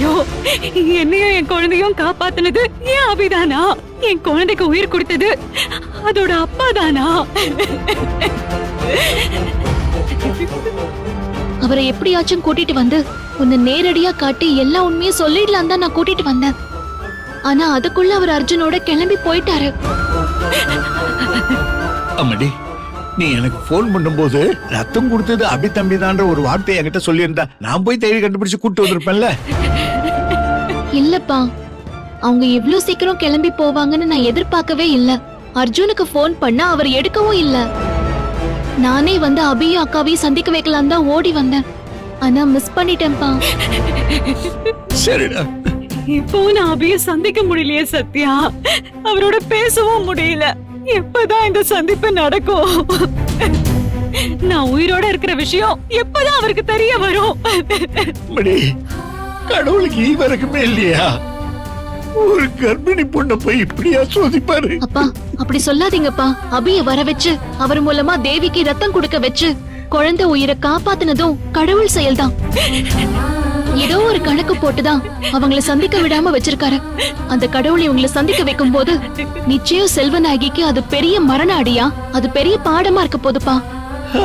ஐயோ, என்னையும் என் குழந்தையும் காப்பாத்துனது ஏன் அபிதானா? என் குழந்தைக்கு உயிர் கொடுத்தது அதோட அப்பா தானா? அவரை எப்படியாச்சும் கூட்டிட்டு வந்து உன்னை நேரடியா காட்டி எல்லா உண்மையும் சொல்லிடலாம் தான் நான் கூட்டிட்டு வந்தேன். ஆனா அதுக்குள்ள அவர் அர்ஜுனோட கிளம்பி போயிட்டாரு. அம்மாடி, நீ எனக்கு போன் பண்ணும்போது ரத்தம் கொடுத்தது அபி தம்பிதான்ற ஒரு வார்த்தை என்கிட்ட சொல்லியிருந்தா நான் போய் தேடி கண்டுபிடிச்சு கூட்டு வந்திருப்பேன்ல. இல்லப்பா, அவங்க இவ்ளோ சீக்கிரம் கிளம்பி போவாங்கன்னு நான் எதிர்பார்க்கவே இல்ல. அர்ஜுனுக்கு போன் பண்ணா அவர் எடுக்கவும் இல்ல. நானே வந்து அபியும் அக்காவையும் சந்திக்க வைக்கலாம் தான் ஓடி வந்தேன். ஆனா மிஸ் பண்ணிட்டேன்ப்பா. சரிடா, இப்போ நான் அபிய சந்திக்க முடியலையே சத்யா, அவரோட பேசவும் முடியல. எப்பதான் இந்த சந்திப்பு நடக்கும்? நான் உயிரோட இருக்கிற விஷயம் எப்பதான் அவருக்கு தெரிய வரும்? அம்மாடி, கடவுளுக்கு ஈவரக்குமே இல்லையா? ஒரு கர்ப்பிணி பொண்ணை போய் இப்படியா சோதிப்பாரு? அப்பா அப்படி சொல்லாதீங்கப்பா. அபிய வர வச்சு அவர் மூலமா தேவிக்கு ரத்தம் கொடுக்க வச்சு குழந்தை உயிரை காப்பாத்துனதும் கடவுள் செயல்தான். ஏதோ ஒரு கணக்கு போட்டுதான் அவங்களை சந்திக்க விடாம வச்சிருக்காரு. அந்த கடவுள் இவங்களை சந்திக்க வைக்கும் போது நிச்சயம் செல்வநாயகிக்கு அது பெரிய மரண அடியா, அது பெரிய பாடமா இருக்க போதுப்பா.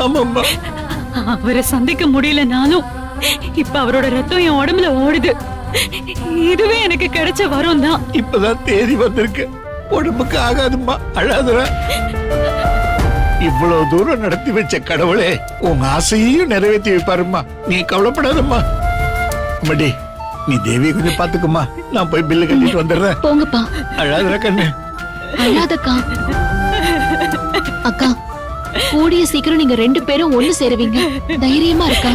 ஆமாம்மா, அவரை சந்திக்க முடியலனாலும் இப்ப அவரோட ரத்தம் என் உடம்புல ஓடுது. இதுவே எனக்கு கிடைச்ச வரம் தான். இப்பதான் தேதி வந்திருக்கு. உடம்புக்கு ஆகாதும்மா, அழாதுற. இவ்வளவு தூரம் நடத்தி வச்ச கடவுளே உன் ஆசையையும் நிறைவேற்றி வைப்பாருமா. நீ கவலைப்படாதம்மா. அம்மாடி, நீ தேவியை கொஞ்சம் பாத்துக்குமா. நான் போய் பில்லு கட்டிட்டு வந்துடுறேன். போங்கப்பா. அழாதுற கண்ணு. அழாதக்கா. அக்கா, கூடிய சீக்கிரம் நீங்க 2 பேரும் ஒண்ணு சேருவீங்க. தைரியமா இருக்கா?